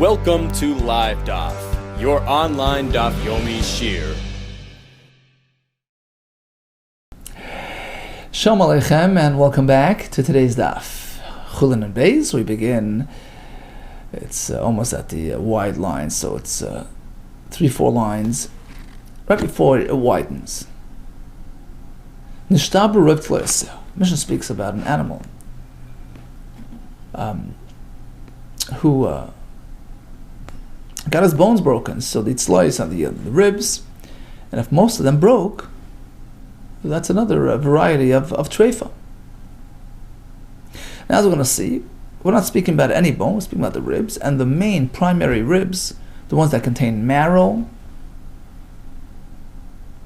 Welcome to LiveDaf, your online Daf Yomi Shir. Shalom Aleichem, and welcome back to today's Daf. CHULLIN and Beis, we begin. It's almost at the wide line, so it's 3-4 lines right before it widens. Nishtabu Reb Mission speaks about an animal who got his bones broken, so they'd slice on the ribs, and if most of them broke, that's another variety of treifa. Now, as we're going to see, we're not speaking about any bone, we're speaking about the ribs, and the main primary ribs, the ones that contain marrow.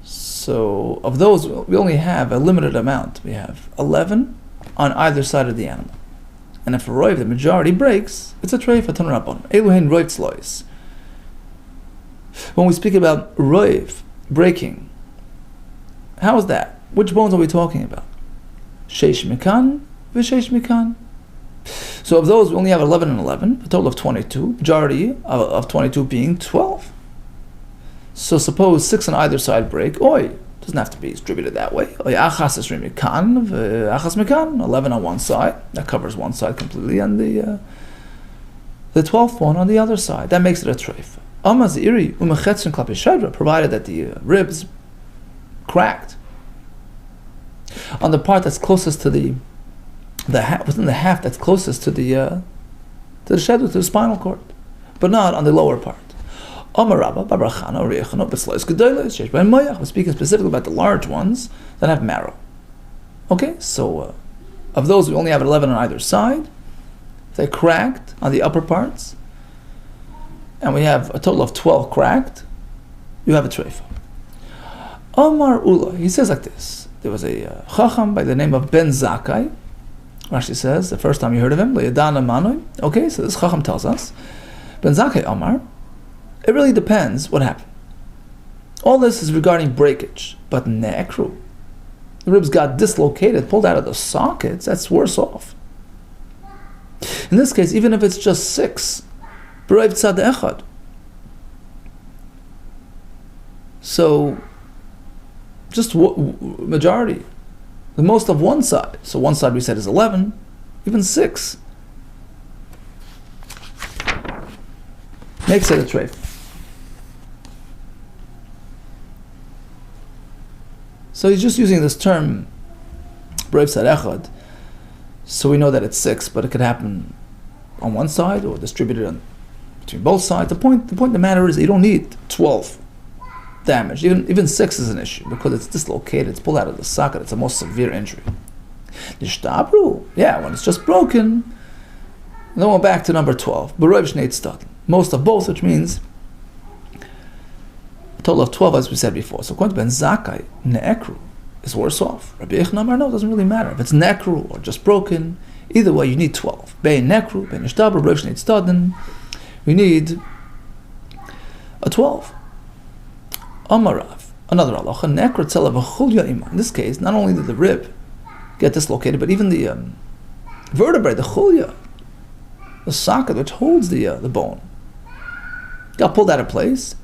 So of those, we only have a limited amount. We have 11 on either side of the animal. And if a roiv, the majority, breaks, it's a treifa tanurabon. Eluhen roiv tzlois. When we speak about roiv breaking, how is that? Which bones are we talking about? Sheish mikan, v'sheish mikan. So of those, we only have 11 and 11, a total of 22. Majority of 22 being 12. So suppose 6 on either side break. Doesn't have to be distributed that way. Achas is mikan, achas mikan. 11 on one side, that covers one side completely, and the 12th one on the other side. That makes it a treif. Provided that the ribs cracked on the part that's closest to the within the half that's closest to the shedder, to the spinal cord, but not on the lower part. We're speaking specifically about the large ones that have marrow. Okay, so of those we only have 11 on either side. They cracked on the upper parts, and we have a total of 12 cracked. You have a treifa. Omar Ula, he says like this. There was a chacham by the name of Ben Zakkai. Rashi says, the first time you heard of him, Le'yadana Manoi. Okay, so this chacham tells us, Ben Zakkai Omar, it really depends what happened. All this is regarding breakage, but nekru, the ribs got dislocated, pulled out of the sockets, that's worse off. In this case, even if it's just 6, b'roiv tzad echad. So, just majority, the most of one side. So one side we said is 11, even 6 makes it a treif. So he's just using this term, b'roiv tzad echad, so we know that it's 6, but it could happen on one side or distributed between both sides. The point of the matter is that you don't need 12 damage. Even 6 is an issue because it's dislocated, it's pulled out of the socket, it's a most severe injury. Nishtabru, when it's just broken. And then we're back to number 12. B'roiv shnei tzaddim. Most of both, which means a total of 12, as we said before. So according to Ben Zakkai, ne'ekru is worse off. Rabbi Yechon Amar, no, it doesn't really matter. If it's nekru or just broken, either way you need 12. Bein nekru, bein nishtabru, b'roiv shnei tzaddim, we need a 12. Amarav, another halacha, nekru tzela v'chulya ima. In this case, not only did the rib get dislocated, but even the vertebrae, the chulya, the socket which holds the bone, got pulled out of place.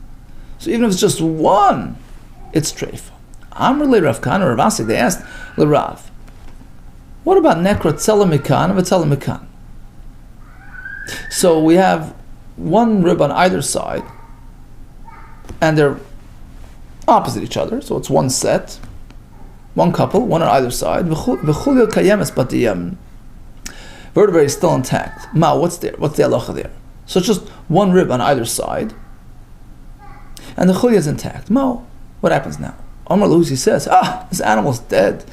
So even if it's just one, it's treif. Amr le Rav Kan or Rav Asi, they asked le Rav, what about nekra tzela mikan and v'tzela mikan? So we have one rib on either side, and they're opposite each other, so it's one set, one couple, one on either side. V'chulya kayemes, but the vertebrae is still intact. Ma, what's there? What's the halacha there? So it's just one rib on either side, and the chulya is intact. Ma, what happens now? Omar Luzi says, this animal's dead.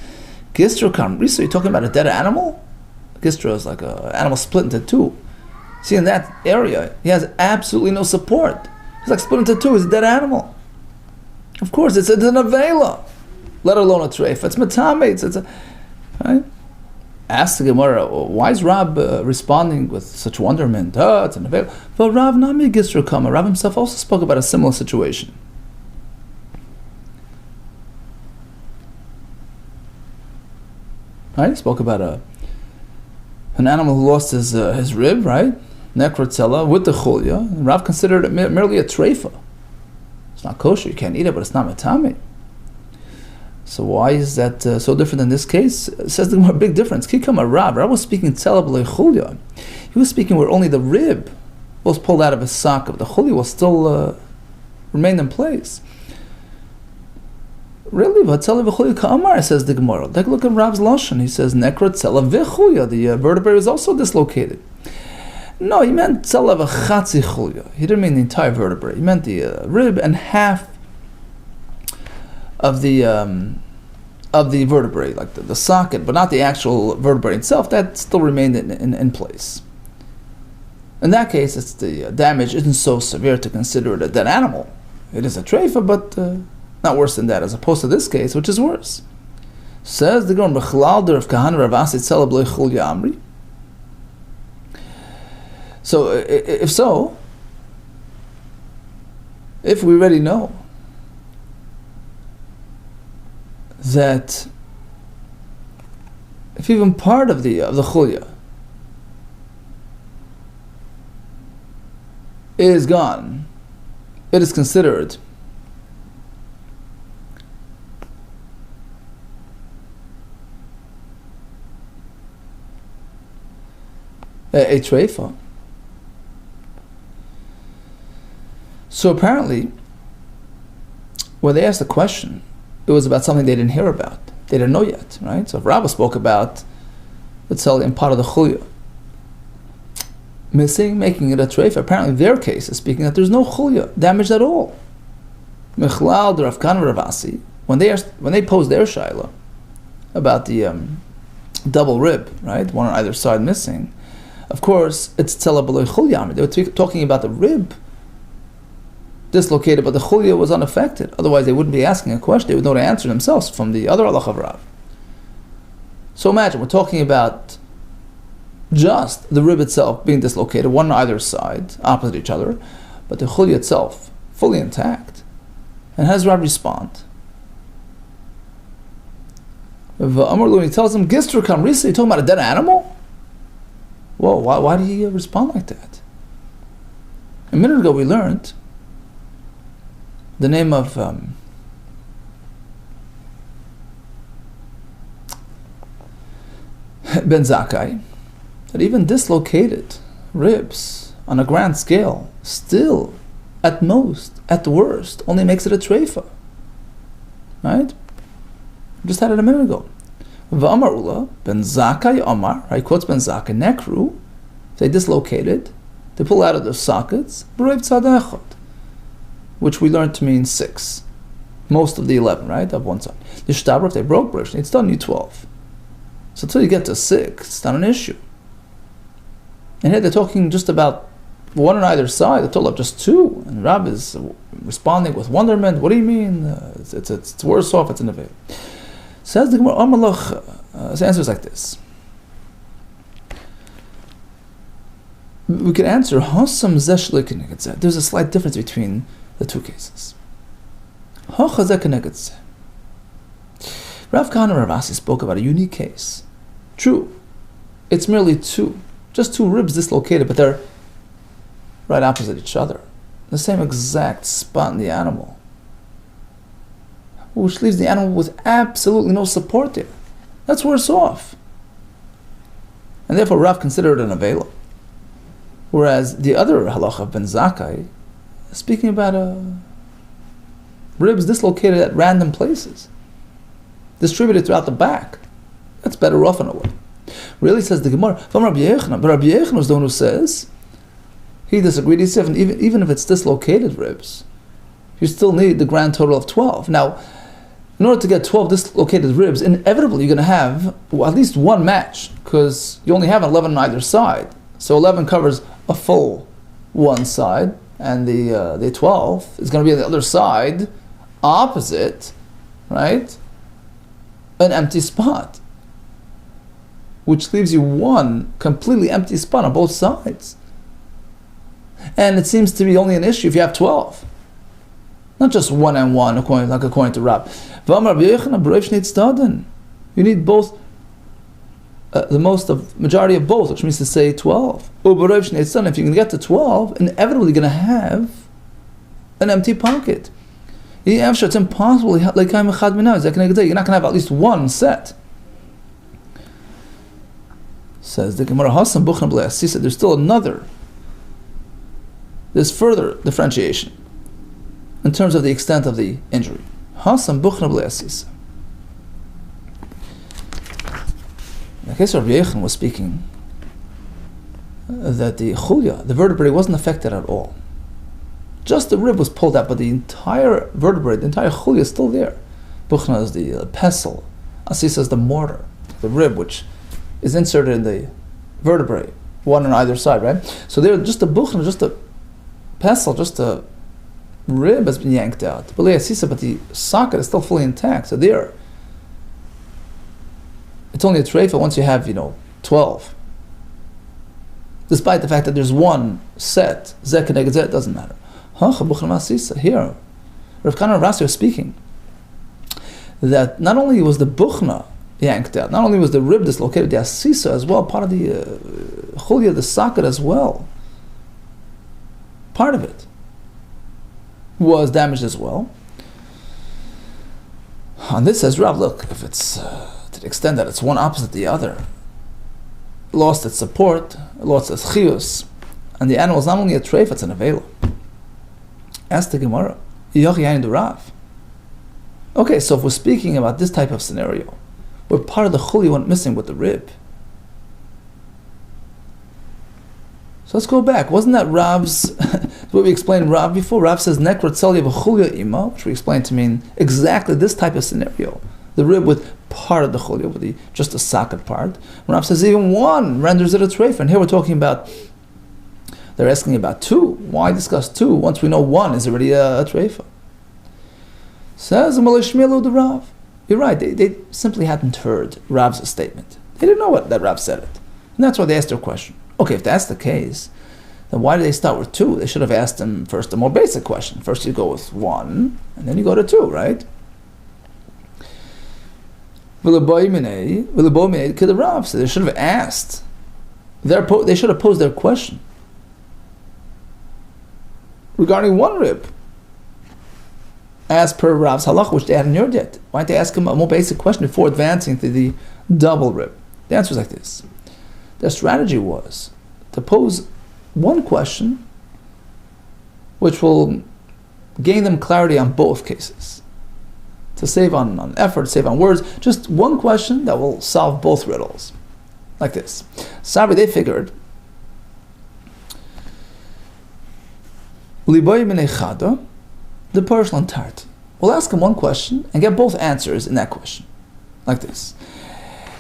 Gistra kamrisa, you're talking about a dead animal? Gistra is like an animal split into 2. See, in that area, he has absolutely no support. He's like split into 2, he's a dead animal. Of course, it's an avela, let alone a treif. It's metame, it's a, right? Ask the Gemara, why is Rab responding with such wonderment? It's an avela. But Rav Nami Gisra Kama, Rab himself also spoke about a similar situation. Right? He spoke about an animal who lost his rib, right? nekrotzela with the chulya, and Rav considered it merely a treifa. It's not kosher, you can't eat it, but it's not metame. So why is that so different in this case? It says the big difference. Kikama Rav was speaking tzela b'lei chulya. He was speaking where only the rib was pulled out of his socket. The chulya was still remained in place. Really, v'tzela v'chulya ka'amar, says the Gemara. Take a look at Rav's lashon. He says nekra tzela v'chulya. The vertebrae was also dislocated. No, he meant tzela v'chatzi chulya. He didn't mean the entire vertebrae. He meant the rib and half of the vertebrae, like the socket, but not the actual vertebrae itself. That still remained in place. In that case, it's the damage isn't so severe to consider it a dead animal. It is a treifa, but not worse than that, as opposed to this case, which is worse. Says the Gemara, "B'chalal of Kahan Ravasi tzela b'lei chulya amri." So, if we already know that if even part of the chulya is gone, it is considered a treifa. So apparently, when they asked the question, it was about something they didn't hear about. They didn't know yet, right? So if Rabbah spoke about, let's say, in part of the chulya, missing, making it a treifa, apparently their case is speaking that there's no chulya damaged at all. Mechlal de Rav Kana Ravasi, when they posed their shaila about the double rib, right, one on either side missing, of course, it's tzela b'lei chulya. They were talking about the rib dislocated, but the chulya was unaffected. Otherwise, they wouldn't be asking a question. They would know the answer themselves from the other halacha of Rav. So imagine, we're talking about just the rib itself being dislocated, one on either side, opposite each other, but the chulya itself fully intact. And how does Rav respond? He tells him, Gistra Kamrisa, you're talking about a dead animal? Whoa, why did he respond like that? A minute ago we learned the name of Ben Zakkai, that even dislocated ribs on a grand scale still, at most, at the worst, only makes it a treifa. Right? We just had it a minute ago. V'amar Ula, Ben Zakkai Omar, he quotes Ben Zakkai, Nekru, they dislocated, they pull out of their sockets, B'reiv tzad echad, which we learned to mean 6. Most of the 11, right, of one side. The shtabra, if they broke Brish, it's done you 12. So until you get to 6, it's not an issue. And here they're talking just about one on either side. They're told of just 2. And Rab is responding with wonderment. What do you mean? It's worse off, it's in the veil. Says the Gemara, Amalach, the answer is like this. We could answer, there's a slight difference between the two cases. Rav Kahana Ravasi spoke about a unique case. True, it's merely just two ribs dislocated, but they're right opposite each other. The same exact spot in the animal, which leaves the animal with absolutely no support there. That's worse off. And therefore Rav considered it an avela. Whereas the other halacha of Ben Zakkai, speaking about ribs dislocated at random places, distributed throughout the back, that's better off in a way. Really, says the Gemara, from Rabbi Yechna, but Rabbi Yechna was the one who says, he disagreed, he said, even if it's dislocated ribs, you still need the grand total of 12. Now, in order to get 12 dislocated ribs, inevitably you're going to have at least one match, because you only have 11 on either side. So 11 covers a full one side, and the 12 is going to be on the other side, opposite, right? An empty spot, which leaves you one completely empty spot on both sides. And it seems to be only an issue if you have 12, not just one and one, according to Rab. You need both majority of both, which means to say 12. If you can get to 12, inevitably you're going to have an empty pocket. It's impossible. You're not going to have at least one set. Says the Gemara, there's still another. There's further differentiation in terms of the extent of the injury. In the case of Rabbi Yechon was speaking that the chulya, the vertebrae, wasn't affected at all. Just the rib was pulled out, but the entire vertebrae, the entire chulya is still there. Buchna is the pestle, asisa is the mortar, the rib which is inserted in the vertebrae, one on either side, right? So there, just the buchna, just the pestle, just the rib has been yanked out. But the socket is still fully intact. So there, it's only a treifa once you have, 12. Despite the fact that there's one set, zeh keneged zeh, it doesn't matter. Here, Rav Kana Rasi was speaking that not only was the buchna yanked out, not only was the rib dislocated, the asisa as well, part of the chulya, the socket as well, part of it was damaged as well. And this says, Rav, look, if it's to the extent that it's one opposite the other, lost its support, lost its chiyus, and the animal is not only a treif, it's an avela. Ask the Gemara, Rav. Okay, so if we're speaking about this type of scenario, where part of the chulya went missing with the rib, so let's go back. Wasn't that Rav's, what we explained Rav before? Rav says, Nekrat Tzali v'chulya ima, which we explained to mean exactly this type of scenario. The rib with part of the chulya, with just the socket part. Rav says even one renders it a treif. And here we're talking about, they're asking about two. Why discuss two once we know one is already a treifa? Says the Rav. You're right, they simply hadn't heard Rav's statement. They didn't know that Rav said it. And that's why they asked their question. Okay, if that's the case, then why did they start with two? They should have asked them first a more basic question. First you go with one, and then you go to two, right? So they should have asked. They should have posed their question regarding one rib, as per Rav's halach, which they hadn't heard yet. Why didn't they ask him a more basic question before advancing to the double rib? The answer is like this. Their strategy was to pose one question which will gain them clarity on both cases. To save on effort, save on words, just one question that will solve both riddles. Like this. Sabri, they figured, Liboy minechada, the partial entirety. We'll ask him one question and get both answers in that question. Like this.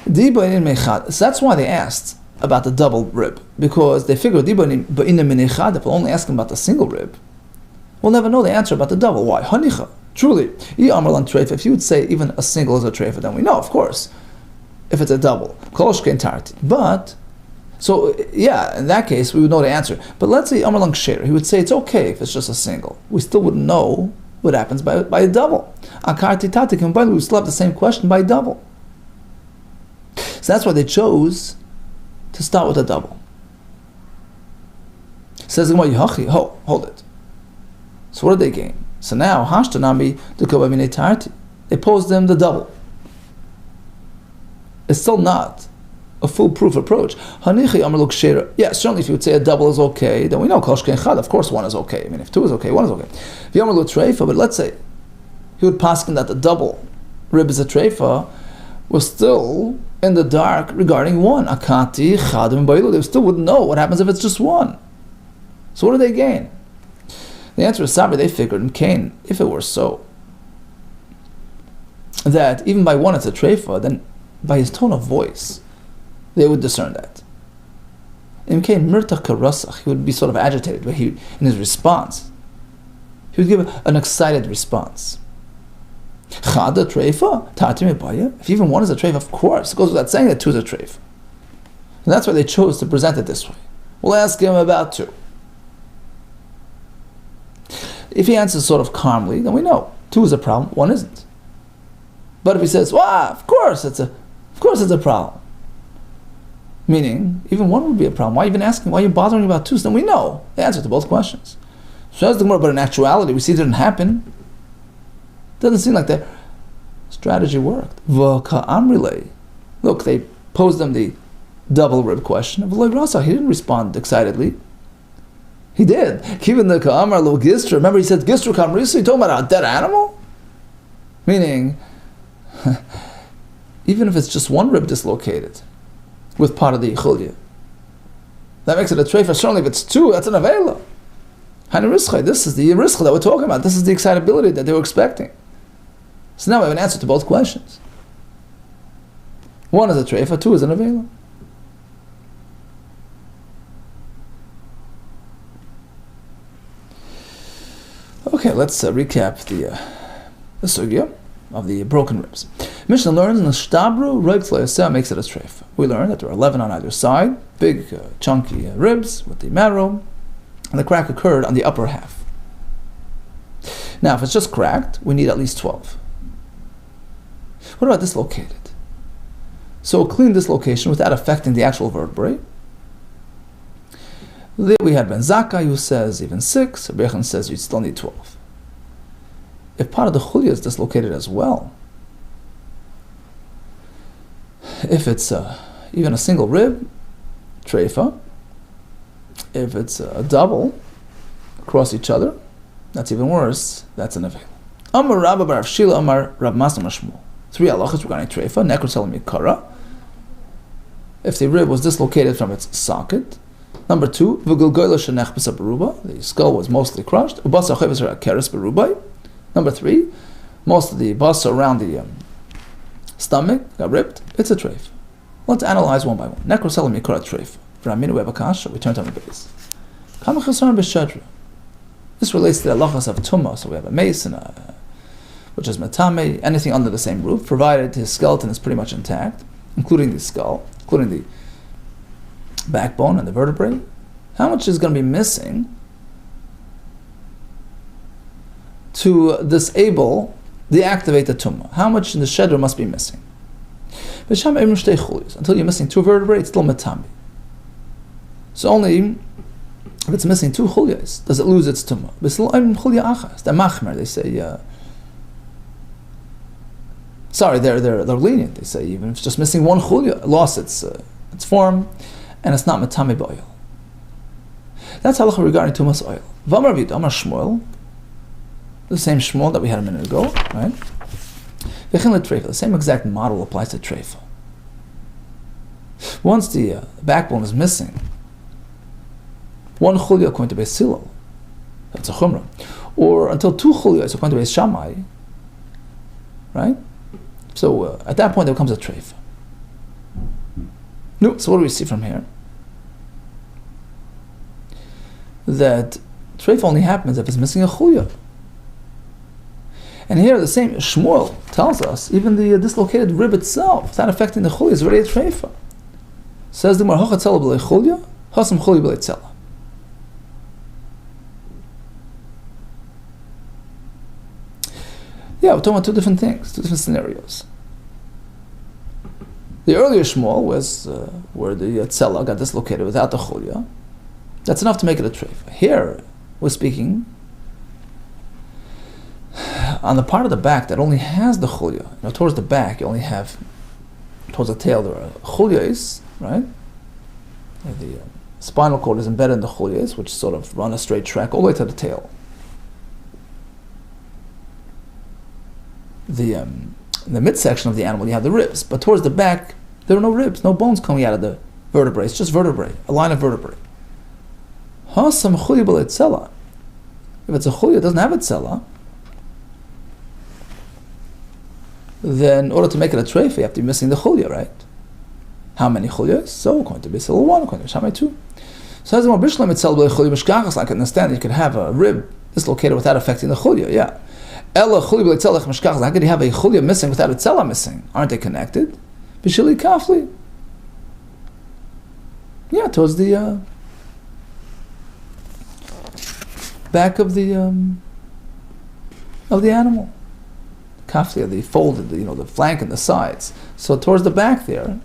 So that's why they asked about the double rib, because they figured if we'll only ask him about the single rib, we'll never know the answer about the double. Why? Hanicha. Truly, if you would say even a single is a treifa, then we know, of course, if it's a double. But, so yeah, in that case, we would know the answer. But let's say Amar Lang Sheir, he would say it's okay if it's just a single. We still wouldn't know what happens by a double. Akarti Tatik, and we still have the same question by double. So that's why they chose to start with a double. Says the Gemara, hold it. So what did they gain? So now, Hashtanami Dukovamine Tarti. They posed them the double. It's still not a foolproof approach. Hanichi Amaluk Shera. Yeah, certainly if you would say a double is okay, then we know Koshken Chad, of course one is okay. I mean, if two is okay, one is okay. V'Amaluk Treifa, but let's say he would paskin that the double rib is a treifa, we're still in the dark regarding one. Akati, Chadim, Bailu. They still wouldn't know what happens if it's just one. So what do they gain? The answer is Sabri, they figured in Cain, if it were so, that even by one it's a treifa, then by his tone of voice, they would discern that. In Cain, Mirtach Karasach, he would be sort of agitated, but in his response, he would give an excited response. Chada treifa, Tatim Ebaya. If even one is a treifa, of course, it goes without saying that two is a treifa. And that's why they chose to present it this way. We'll ask him about two. If he answers sort of calmly, then we know two is a problem, one isn't. But if he says, "Wow, of course it's a problem," Meaning, even one would be a problem. Why even asking? Why are you bothering about two? So then we know the answer to both questions. So as the Gemara, but in actuality, we see it didn't happen. Doesn't seem like that strategy worked. Look, they posed them the double rib question. He didn't respond excitedly. He did. Even the Ka'amar lo Gistra. Remember, he said Gistra Kamrisa. He talking about a dead animal, meaning even if it's just one rib dislocated with part of the chulya, that makes it a treifa. Certainly, if it's two, that's an avela. This is the riskha that we're talking about. This is the excitability that they were expecting. So now we have an answer to both questions. One is a treifa, two is an avela. Okay, let's recap the sugya of the broken ribs. Mishnah learns Nashtabru Roig makes it a treifa. We learn that there are 11 on either side, big chunky ribs with the marrow, and the crack occurred on the upper half. Now, if it's just cracked, we need at least 12. What about dislocated? So clean dislocation without affecting the actual vertebrae. We had Ben Zakkai who says even 6, Rebechan says you still need 12. If part of the chulya is dislocated as well, if it's even a single rib, treifa. If it's a double across each other, that's even worse, that's an avela. Amar Rabba bar Shila Amar Rab Masna Shmuel. 3 halachas regarding treifa, nekros mikara. If the rib was dislocated from its socket. Number 2, the skull was mostly crushed. Number 3, most of the basa around the stomach got ripped. It's a treif. Let's analyze one by one. Necroselim mikara treif. For Aminu we have a kasha. We turn to the base. This relates to the halachas of tumah. So we have a mace and which is matame, anything under the same roof, provided his skeleton is pretty much intact, including the skull, including the backbone and the vertebrae. How much is going to be missing to disable, deactivate the tumah? How much in the shedder must be missing? Until you're missing 2 vertebrae, it's still matami. So only if it's missing 2 chulyas does it lose its tumah. They're machmer. They say, they're lenient. They say even if it's just missing 1 chulya, it lost its form, and it's not matami b'oil. That's halacha regarding tumas oil. V'amar Vid Amar Shmuel, the same Shmuel that we had a minute ago, right? The same exact model applies to treifa. Once the backbone is missing, 1 chulya according to Beis Hillel, that's a chumrah, or until 2 chulyas according to Beis Shammai, right? So at that point, there becomes a treifa. No, so what do we see from here? That treif only happens if it's missing a chulya. And here the same Shmuel tells us, even the dislocated rib itself, it's not affecting the chulya, it's already a treifa. Says the Gemara, Hochatzela b'lei chulya, Hasam chulya b'lei tzela. Yeah, we're talking about 2 different things, 2 different scenarios. The earlier Shmuel was where the tzela got dislocated without the chulya. That's enough to make it a treifa. Here, we're speaking on the part of the back that only has the chulya. Towards the back, you only have, towards the tail, there are chulyas, right? The spinal cord is embedded in the chulyas, which sort of run a straight track all the way to the tail. In the midsection of the animal, you have the ribs, but towards the back, there are no ribs, no bones coming out of the vertebrae. It's just vertebrae, a line of vertebrae. Hasam chulya b'lei tzela. If it's a chulya, it doesn't have a tzela, then in order to make it a treifa, you have to be missing the chulya, right? How many chulyas? So, according to Beis Hillel 1, according to Shammai 2. So, as I can understand, you could have a rib dislocated without affecting the chulya, yeah. Ella chulya b'lei tzela mishkachas. How could you have a chulya missing without a tzela missing? Aren't they connected? B'shili kafli. Yeah, towards the back of the animal. Kafli, the folded, the flank and the sides. So towards the back there,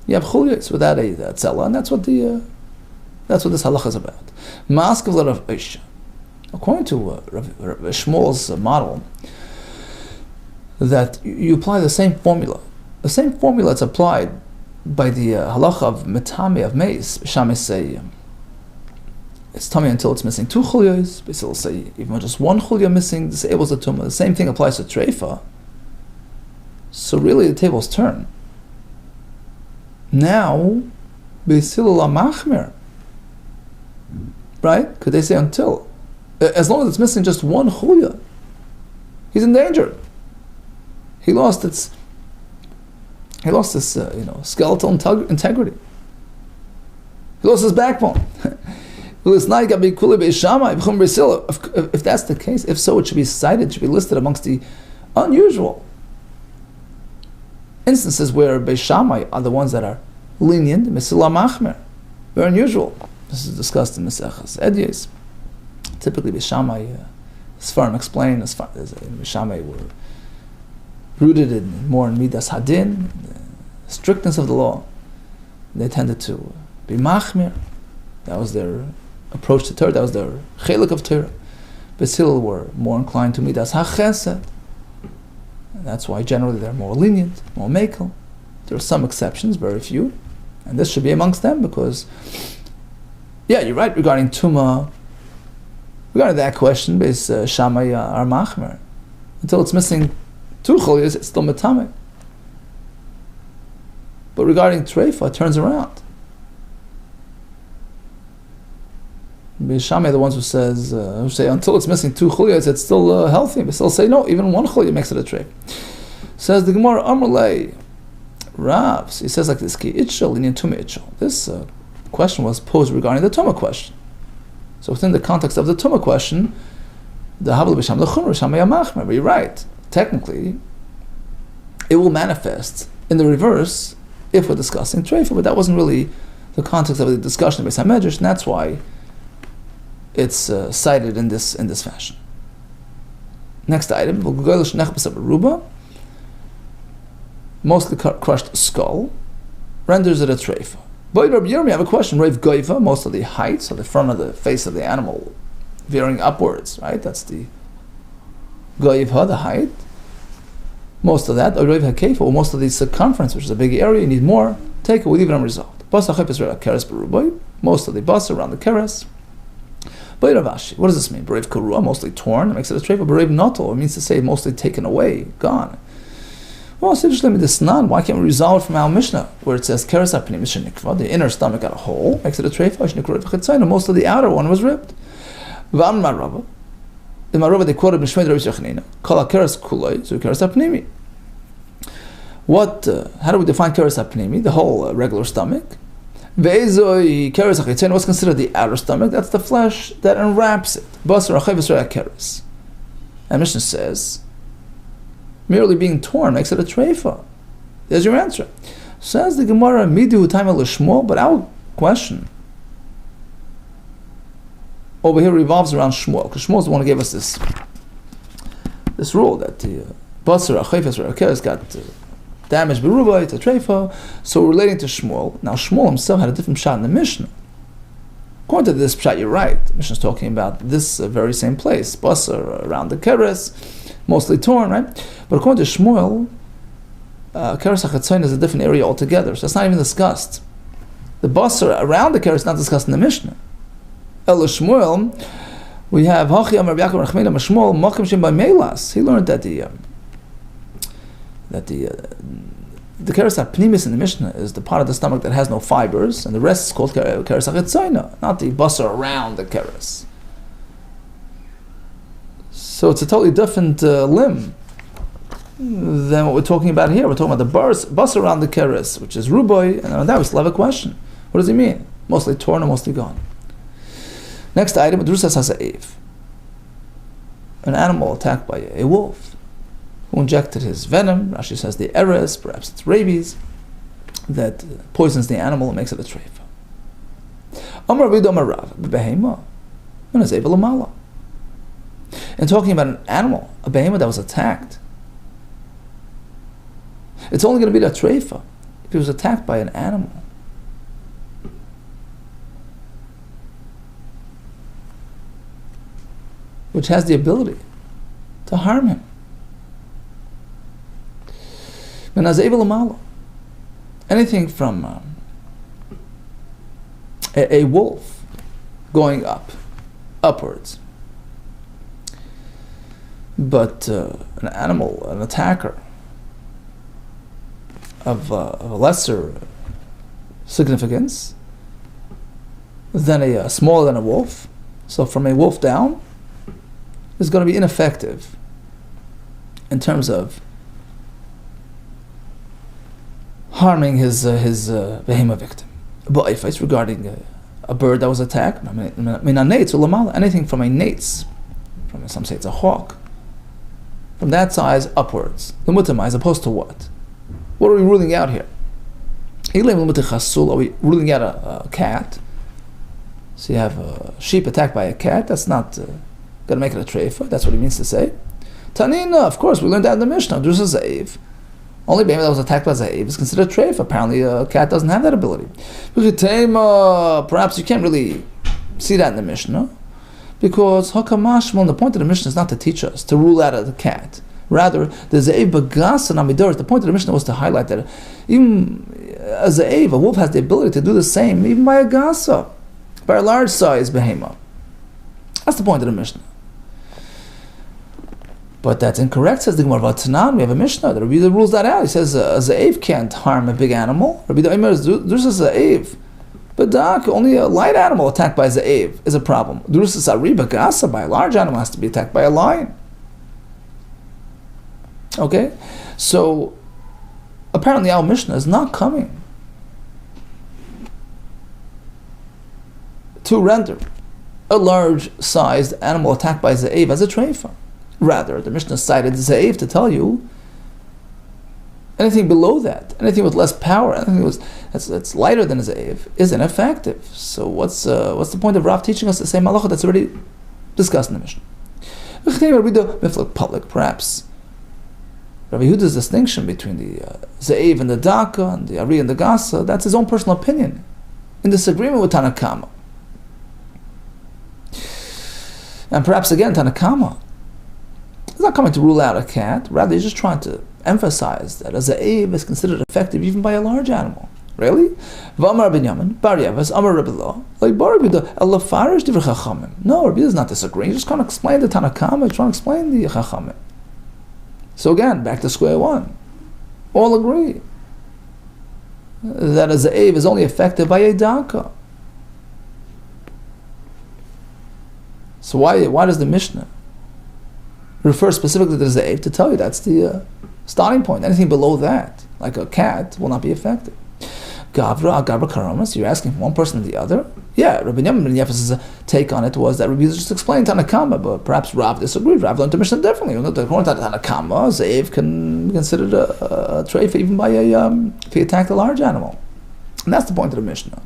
You have chulyos without a tzela, and that's what this halacha is about. Maskav Rav Oisha. According to Rav Shmuel's model, that you apply the same formula that's applied by the halacha of metame of meis. Shammai say it's tummy until it's missing 2 chulyos. Basically, will say even just 1 chulya missing disables the tumah. The same thing applies to treifa. So really, the tables turn. Now, beisilul machmer, right? Could they say until? As long as it's missing just 1 chulya, he's endangered. He lost his skeletal integrity. He lost his backbone. If that's the case, if so, it should be cited, it should be listed amongst the unusual instances where Beis Shammai are the ones that are lenient, Mesila Machmer, very unusual. This is discussed in Mesechas Edyos. Typically, Beis Shammai, Sfarim explain, Beis Shammai were rooted more in Midas Hadin, the strictness of the law. They tended to be Machmer. That was their approach to Torah. That was their chelik of Torah. Beis Hillel were more inclined to Midas HaChesed. And that's why generally they're more lenient, more mekel. There are some exceptions, very few. And this should be amongst them because, yeah, you're right regarding Tumah. Regarding that question, Beis Shammai are Machmer. Until it's missing 2 chulyos, it's still metame. But regarding treifa, it turns around. Beis Shammai are the ones who say until it's missing 2 chulyos, it's still healthy. But still say no, even 1 chulya makes it a treif. Says the Gemara Amrlei Rav. He says like this: Ki itchel linyan tumah itchel. This question was posed regarding the tumah question. So within the context of the tumah question, the Havli b'sham lechumra Shammai amachmer. But you're right. Technically, it will manifest in the reverse if we're discussing treifa. But that wasn't really the context of the discussion of Beis HaMedrash, and that's why it's cited in this fashion. Next item, mostly crushed skull, renders it a treifa. But Rabbi Yirmi, I have a question. Reiv goiva, most of the height, so the front of the face of the animal veering upwards, right? That's the goiva, the height. Most of that, or reiv hakefa, or most of the circumference, which is a big area, you need more. Take it, we leave it unresolved. Most of the bas around the keres. But Ravashi, what does this mean? Berev karua, mostly torn, it makes it a treifa. Berev notel, it means to say mostly taken away, gone. Well, so why can't we resolve it from our Mishnah, where it says keres hapnim mishenikva, the inner stomach got a hole, makes it a treifa. Most of the outer one was ripped. V'am marava, the marava they quoted Mishmei Rabbi Yochanina, kol keres kuloi, so keres hapnimi. What? How do we define keres hapnimi? The whole regular stomach. Ve'ezoi keres hachitzon, what's considered the outer stomach? That's the flesh that enwraps it. Basar achav yisrael keres. And Mishnah says, merely being torn makes it a treifa. There's your answer. Says the Gemara, midu taimel l'shmuel, but our question over here revolves around Shmuel, because Shmuel's the one who gave us this rule that the basar achav yisrael keres got damaged beruba, it's a treifa. So we're relating to Shmuel. Now Shmuel himself had a different pshat in the Mishnah. According to this pshat, you're right. The Mishnah is talking about this very same place, basar around the keres, mostly torn, right? But according to Shmuel, keres hachatzon is a different area altogether, so that's not even discussed. The basar around the keres is not discussed in the Mishnah. El Shmuel, we have Hachi Amar Rabbi Yaakov Rachmei Shmuel Makim Shem by Melas. He learned that the keres hapnimis in the Mishnah is the part of the stomach that has no fibers, and the rest is called keres hachatzon, not the basar around the keres. So it's a totally different limb than what we're talking about here. We're talking about the bus around the keres, which is ruboy, and on that we still have a question. What does he mean? Mostly torn or mostly gone? Next item, drusas hasa'ev. An animal attacked by a wolf who injected his venom. Rashi says the eres, perhaps it's rabies, that poisons the animal and makes it a treifa. Amar Vid Amar Rav, behema, when is able amala. And talking about an animal, a behemoth that was attacked, it's only going to be that treifa If he was attacked by an animal, which has the ability to harm him. Anything from a wolf going upwards. But an animal, an attacker of a lesser significance than smaller than a wolf, so from a wolf down, is going to be ineffective in terms of harming his behemoth victim. But if it's regarding a bird that was attacked, anything from a nates, from some say it's a hawk, from that size upwards, the mutama, as opposed to what? What are we ruling out here? Are we ruling out a cat? So you have a sheep attacked by a cat, that's not going to make it a treifa, that's what he means to say. Tanina, of course, we learned that in the Mishnah, there's a zaiv. Only baby that was attacked by zaiv is considered treif. Apparently, a cat doesn't have that ability. Perhaps you can't really see that in the Mishnah, because hakamashmon, the point of the Mishnah is not to teach us to rule out the cat. Rather, the zaiv bagas and amidoris. The point of the Mishnah was to highlight that even a zaiv, a wolf, has the ability to do the same, even by a gasa, by a large size behemoth. That's the point of the Mishnah. But that's incorrect, says the Gemara. Vatanan, we have a Mishnah. The Rabbi rules that out. He says a za'ev can't harm a big animal. Rabbi Omer, there's a za'ev. But only a light animal attacked by a za'ev is a problem. There's a sariba gasa, by a large animal has to be attacked by a lion. Okay? So, apparently our Mishnah is not coming to render a large-sized animal attacked by a za'ev as a treifa. Rather, the Mishnah cited Za'ev to tell you anything below that, anything with less power, anything that's lighter than a Za'ev, is ineffective. So what's the point of Rav teaching us the same halacha that's already discussed in the Mishnah? Perhaps Rabbi Yehuda's distinction between the Za'ev and the Daka and the Ari and the Gasa, that's his own personal opinion, in disagreement with Tanakama. And perhaps again, Tanakama he's not coming to rule out a cat, rather he's just trying to emphasize that a za'ev is considered effective even by a large animal. Really? V'amar Binyamin, Bar Yavas, Amar Rabbi Lo, like Bar Rabbi Do, El Lafarish Divrei Chachamim. No, Rabbi is not disagreeing, he's just trying to explain the Tanakama, he's trying to explain the Chachamim. So again, back to square one. All agree that a za'ev is only effective by a daka. So why does the Mishnah refer specifically to the za'ev to tell you that's the starting point? Anything below that, like a cat, will not be effective. Gavra Karamas, you're asking from one person to the other? Yeah, Rabbi Yehuda ben Yefes's take on it was that Rabbi just explained Tanakama, but perhaps Rav disagreed. Rav learned the Mishnah differently. According to Tanakama, za'ev can be considered a treifa even by if he attacked a large animal. And that's the point of the Mishnah.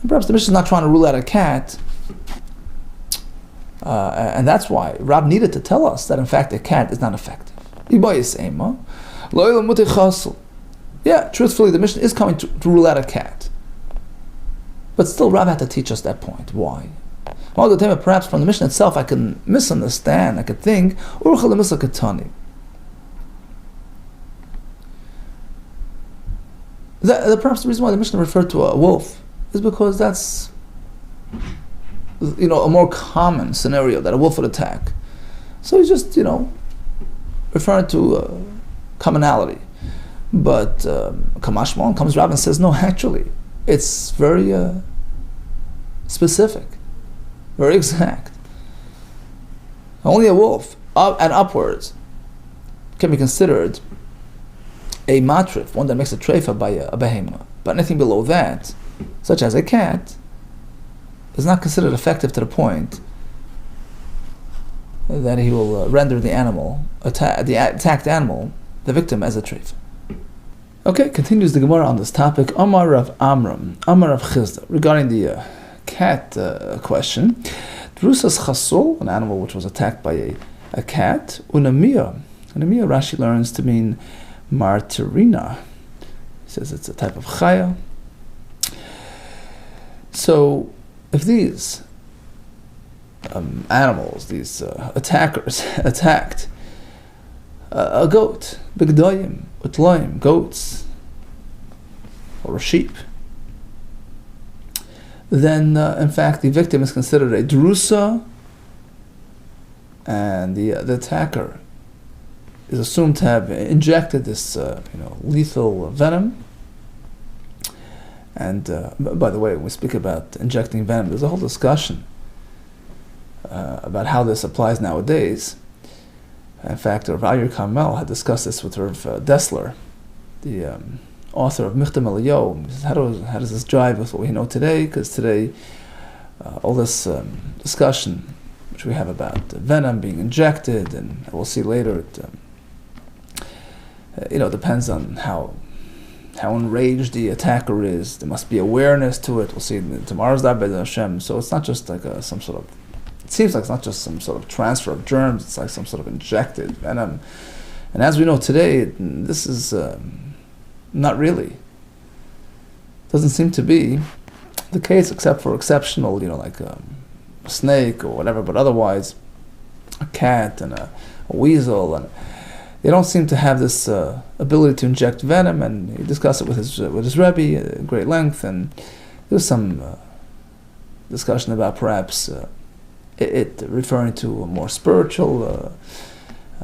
And perhaps the Mishnah is not trying to rule out a cat, and that's why Rab needed to tell us that in fact a cat is not effective. Yeah, truthfully the Mishnah is coming to rule out a cat. But still Rab had to teach us that point. Why? Perhaps from the Mishnah itself I can misunderstand, I could think, perhaps the reason why the Mishnah referred to a wolf is because that's a more common scenario that a wolf would attack. So he's just, referring to commonality. But Kamashmon comes Rav and says, no, actually, it's very specific, very exact. Only a wolf and upwards can be considered a matrif, one that makes a treifa by a behemoth. But anything below that, such as a cat, is not considered effective to the point that he will render the attacked animal, the victim, as a treifa. Okay, continues the Gemara on this topic. Amar Rav Amram, Amar Rav Chizda, regarding the cat question. Drusas chasol, an animal which was attacked by a cat. Unamia, Rashi learns to mean martirina. says it's a type of chaya. So, if these animals, these attackers, attacked a goat, bigdoyim, utloim, goats, or a sheep, then in fact the victim is considered a drusa, and the attacker is assumed to have injected this lethal venom. And by the way, when we speak about injecting venom, there's a whole discussion about how this applies nowadays. In fact, Rav Ayer Carmel had discussed this with Rav Dessler, the author of Michtam Eliyahu. How does this jive with what we know today? Because today, all this discussion which we have about venom being injected, and we'll see later, it depends on how enraged the attacker is. There must be awareness to it. We'll see in tomorrow's Daf B'Ez Hashem. So it's not just like some sort of. It seems like it's not just some sort of transfer of germs. It's like some sort of injected venom. And as we know today, this is not really. Doesn't seem to be the case, except for exceptional, like a snake or whatever. But otherwise, a cat and a weasel, and they don't seem to have this ability to inject venom. And he discussed it with his Rebbe at great length. And there was some discussion about perhaps it referring to a more spiritual.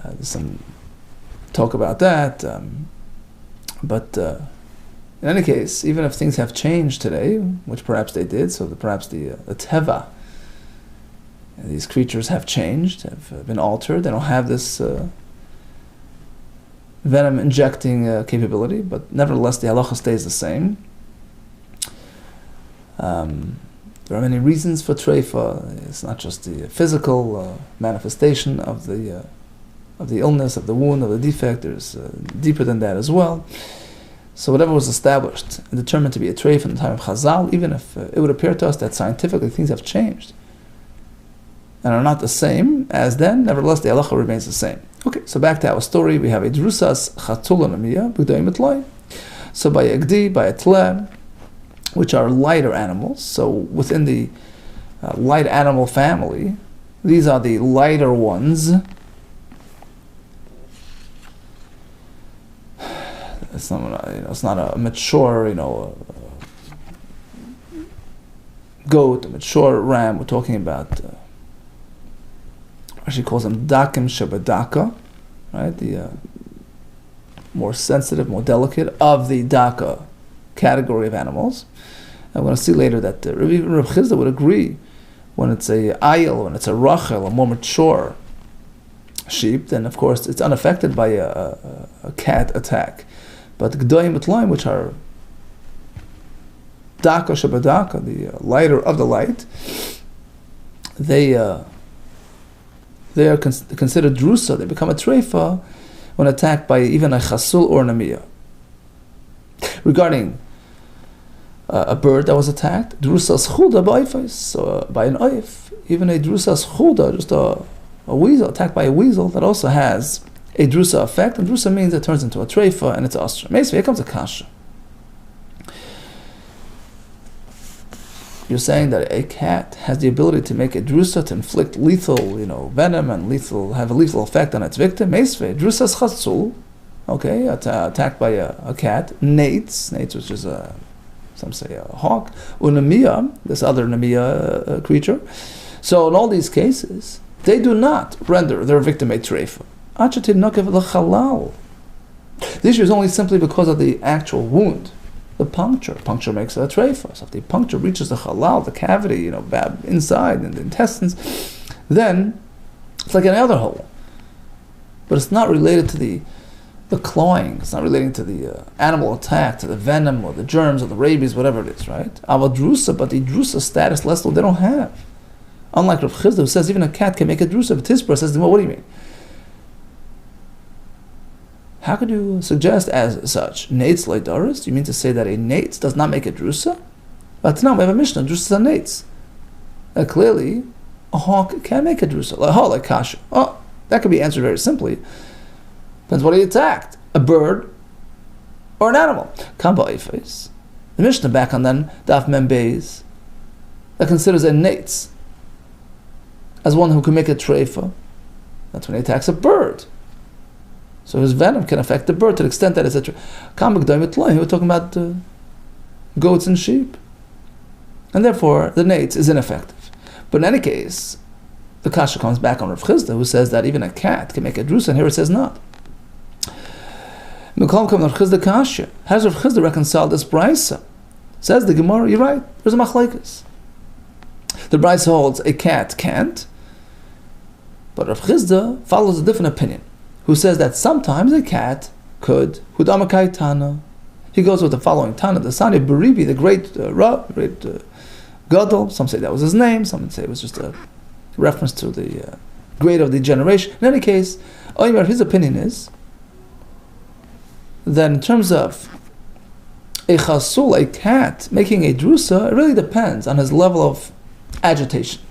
There's some talk about that. But in any case, even if things have changed today, which perhaps they did, so perhaps the teva, these creatures have changed, have been altered. They don't have this venom injecting capability, but nevertheless the halacha stays the same. There are many reasons for treifa. It's not just the physical manifestation of the illness, of the wound, of the defect. There's deeper than that as well. So whatever was established and determined to be a treifa in the time of Chazal, even if it would appear to us that scientifically things have changed and are not the same as then, nevertheless the halacha remains the same. Okay, so back to our story. We have a drusas chatulin b'gdoim etloim. So by a gdi, by a tle, which are lighter animals. So within the light animal family, these are the lighter ones. It's not a mature, goat, a mature ram. We're talking about. She calls them dakim shabadaka, right? The more sensitive, more delicate of the daka category of animals. And we're going to see later that even Rav Chizda would agree when it's a ayil, when it's a rachel, a more mature sheep, then of course it's unaffected by a cat attack. But gdoim etloim, which are daka shabadaka, the lighter of the light, they are considered drusa. They become a treifa when attacked by even a chasul or namiya. Regarding a bird that was attacked, drusas chuda ba'ifais, so by an oif, even a drusas chuda, just a weasel, attacked by a weasel, that also has a drusa effect. And drusa means it turns into a treifa and it's astra. Basically, here comes a kasha. You're saying that a cat has the ability to make a drusa, to inflict lethal, venom and have a lethal effect on its victim. Meisve, drusas chatzul, okay, attacked by a cat. Nates, which is some say a hawk. Unamiya, this other namiya creature. So in all these cases, they do not render their victim a treifa. Achativ nakev l'chalal. The issue is only simply because of the actual wound. The puncture. Puncture makes a treifa. So if the puncture reaches the halal, the cavity, inside in the intestines, then it's like any other hole. But it's not related to the clawing. It's not relating to the animal attack, to the venom or the germs or the rabies, whatever it is, right? Avadrusa, but the drusa status, Leslo, they don't have. Unlike Rav Chizda, who says even a cat can make a drusa, but Tispra says, well, what do you mean? How could you suggest as such? Nates leidaris? You mean to say that a nates does not make a drusa? But no, we have a Mishnah, drusas are nates. Clearly, a hawk can make a drusa. Like kasha. Oh, that could be answered very simply. Depends what he attacked. A bird, or an animal. Kamba Eifes. The Mishnah back on then, Daf Mem Beis, that considers a nates as one who can make a treifa. That's when he attacks a bird. So his venom can affect the bird to the extent that it's a Kamba G'day he was talking about goats and sheep. And therefore, the nates is ineffective. But in any case, the kasha comes back on Rav Chisda, who says that even a cat can make a drusa, and here it says not. How does Rav Chisda reconcile this brisa? Says the Gemara, you're right, there's a machlekes. The brisa holds a cat can't, but Rav Chisda follows a different opinion, who says that sometimes a cat could. Hudamakai Tana. He goes with the following Tana, the Sani Baribi, the great Gadol. Some say that was his name, some say it was just a reference to the grade of the generation. In any case, his opinion is that in terms of a chasul, a cat, making a drusa, it really depends on his level of agitation,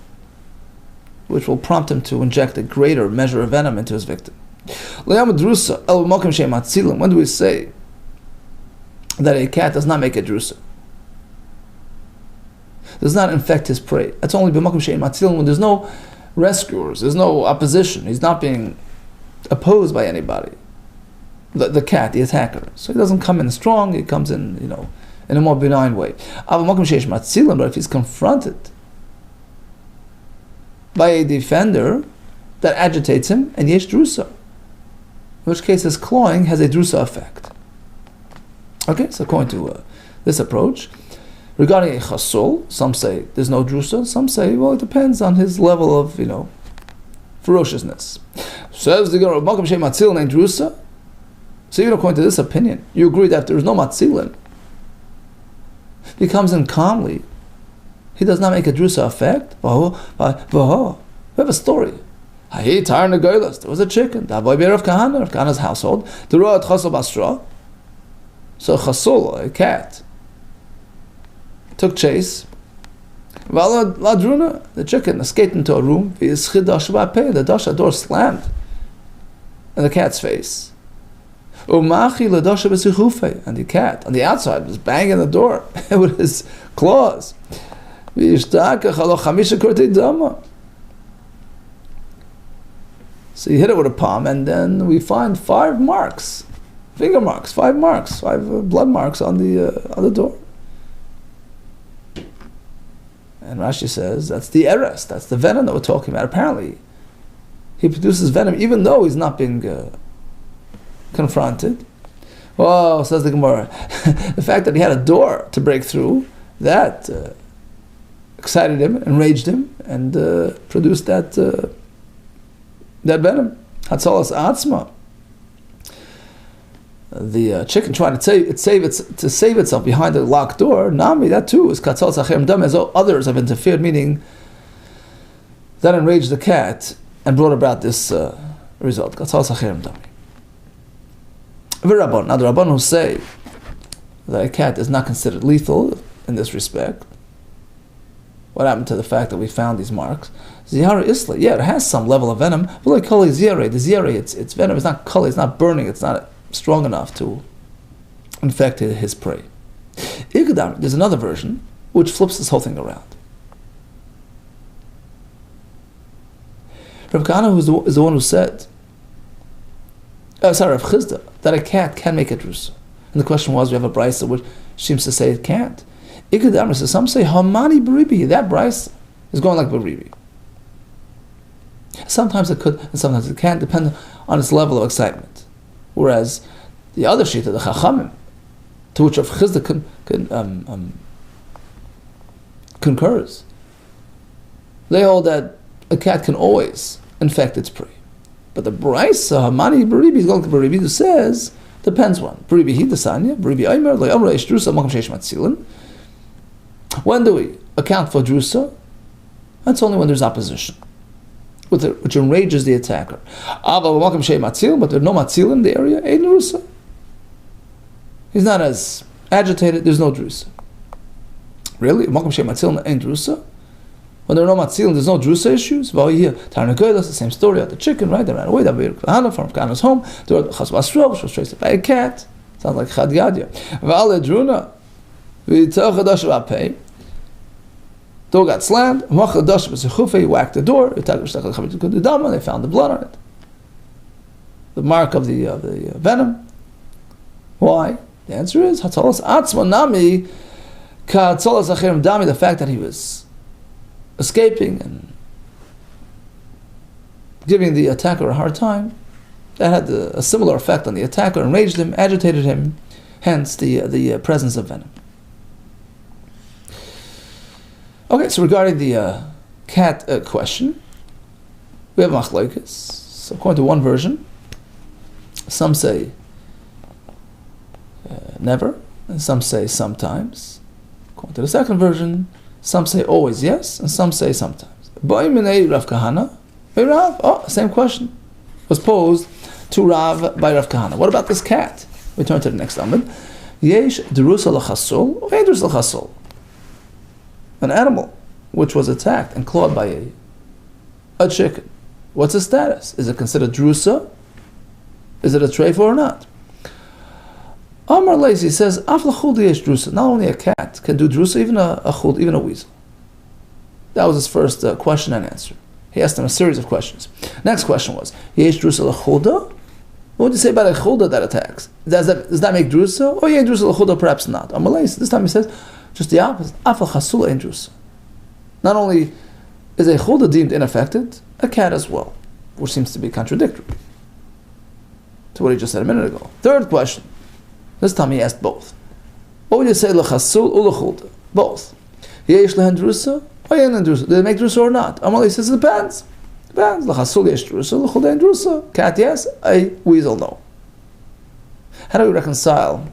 which will prompt him to inject a greater measure of venom into his victim. When do we say that a cat does not make a drusa? Does not infect his prey. That's only b'makom she'ein matzilin, when there's no rescuers, there's no opposition. He's not being opposed by anybody. The cat, the attacker. So he doesn't come in strong. He comes in, in a more benign way. But if he's confronted by a defender that agitates him, and yesh drusa, in which case his clawing has a drusa effect. Okay, so according to this approach, regarding a chasul, some say there's no drusa, some say, well, it depends on his level of, ferociousness. Says the Gemara, Makom Shei Matzilin ain't drusa. So even according to this opinion, you agree that there's no matzilin. He comes in calmly. He does not make a drusa effect. We have a story. There was a chicken. Rav Kahana's household. So chasul, a cat, took chase. The chicken escaped into a room. The dasha door slammed in the cat's face. And the cat on the outside was banging the door with his claws. So he hit it with a palm, and then we find 5 marks, finger marks, 5 marks, 5 blood marks on the door. And Rashi says that's the eres, that's the venom that we're talking about. Apparently, he produces venom even though he's not being confronted. Well, says the Gemara, the fact that he had a door to break through, that excited him, enraged him, and produced that venom. Hatzalas atzma. The chicken trying to save itself behind the locked door. Nami, that too is katzalas acherem dam, as though others have interfered, meaning that enraged the cat and brought about this result. Katzalas acherem dam. Now the Rabban who say that a cat is not considered lethal in this respect. What happened to the fact that we found these marks? Ziyara Isla, yeah, it has some level of venom, but like Kali Ziyara, the Ziyara, its venom is not Kali, it's not burning, it's not strong enough to infect his prey. Igadam, there's another version which flips this whole thing around. Rav Kahana is the one who said, Rav Chisda, that a cat can make a drusa. And the question was, we have a brisa which seems to say it can't. Ikadamra says, some say, Hamani Baribi, that brisa is going like Baribi. Sometimes it could, and sometimes it can't, depend on its level of excitement. Whereas the other shita, the Chachamim, to which Rav Chisda concurs, they hold that a cat can always infect its prey. But the brisa, Hamani Baribi, is going to Baribi, who says, depends one. Baribi hi desanya, Baribi aimer, lo yamra ish drusa, makam sheish matzilin. When do we account for drusa? That's only when there's opposition, which enrages the attacker. But there's no matzil in the area, ain't drusa. He's not as agitated, there's no drusa. Really? Makam shei matzil ain't drusa? When there are no matzil, there's no drusa issues. That's the same story of the chicken, right? They ran away. That we from Kahana's home. There was chas basra, which was traced by a cat. Sounds like Chad Gadya. V'ale druna. V'yitzah chadash v'apei. Door got slammed. He whacked the door. They found the blood on it. The mark of the venom. Why? The answer is Hatzalas Atzma Nami Ka'atzalas Achirim Dami. The fact that he was escaping and giving the attacker a hard time, that had a similar effect on the attacker, enraged him, agitated him, hence the presence of venom. Okay, so regarding the cat question, we have machlokes. So according to one version, some say never, and some say sometimes. According to the second version, some say always yes, and some say sometimes. Rav Kahana, Rav. Oh, same question was posed to Rav by Rav Kahana. What about this cat? We turn to the next Amud. Yesh derusa l'chasul, or yesh l'chasul. An animal which was attacked and clawed by a chicken. What's its status? Is it considered drusa? Is it a treifa or not? Amar Lazy says, Af l'chuldi yesh drusa. Not only a cat can do drusa, even a chuld, even a weasel. That was his first question and answer. He asked him a series of questions. Next question was, yesh drusa l'chulda? What would you say about a chulda that attacks? Does that make drusa? Or yesh drusa l'chulda? Perhaps not. Amar Lazy, this time he says, just the opposite. Af l'chasul ein drusa. Not only is a chulda deemed unaffected, a cat as well, which seems to be contradictory to what he just said a minute ago. Third question. This time he asked both. What would you say l'chasul or l'chulda? Both. Yesh lehen drusa or yen lehen drusa? Do they make drusa or not? Amalei says it depends. Depends. L'chasul yesh drusa, l'chulda yen drusa. Cat yes, a weasel no. How do we reconcile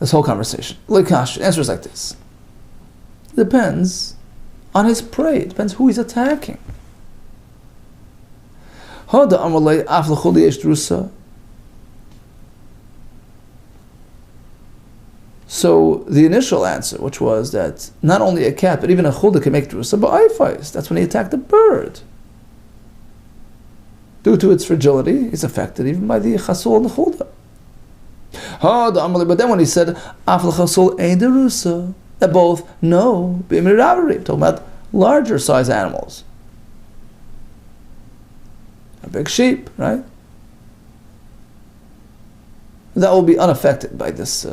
this whole conversation? L'kash, answer is like this. Depends on his prey. It depends who he's attacking. Hada amalei af l'chulda yesh drusa. So the initial answer, which was that not only a cat, but even a chulda can make drusa ba'ayfais. That's when he attacked a bird. Due to its fragility, it's affected even by the chasul and the chulda. But then when he said, af l'chasul ein derusa, that both no, b'imiravri, talking about larger size animals. A big sheep, right? That will be unaffected by this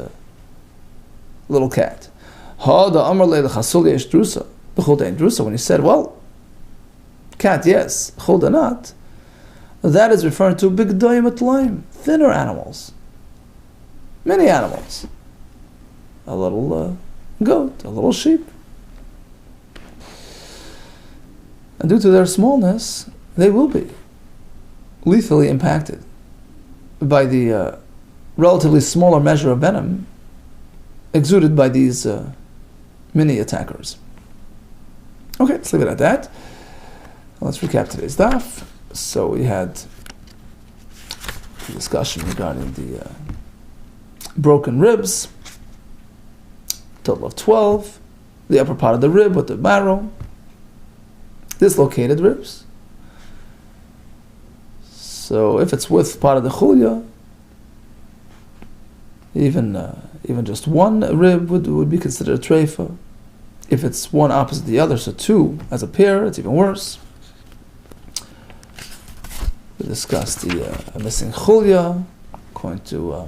little cat. When he said, well, cat yes, chulda not, that is referring to bigdoyim atlaim, thinner animals, many animals, a little goat, a little sheep, and due to their smallness, they will be lethally impacted by the relatively smaller measure of venom exuded by these mini attackers. Okay, let's leave it at that. Let's recap today's daf. So we had a discussion regarding the broken ribs, total of 12, the upper part of the rib with the marrow, dislocated ribs. So if it's with part of the chulya, even just one rib would be considered a treifa. If it's one opposite the other, so two as a pair, it's even worse. We discussed the missing chulya. According to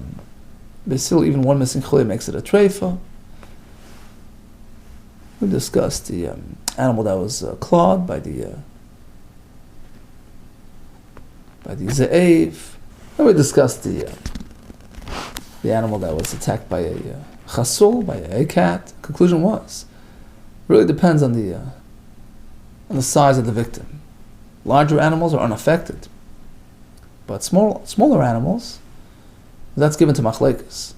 basically, even one missing chulya makes it a treifa. We discussed the animal that was clawed by the ze'ev. And we discussed the animal that was attacked by a chasul, by a cat. Conclusion was, really depends on the size of the victim. Larger animals are unaffected, but smaller animals, that's given to machlekes.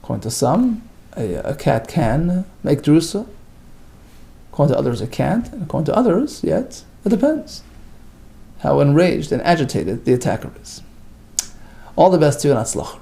According to some, a cat can make drusa. According to others, it can't, and according to others, yet it depends how enraged and agitated the attacker is. All the best to you and atzlach.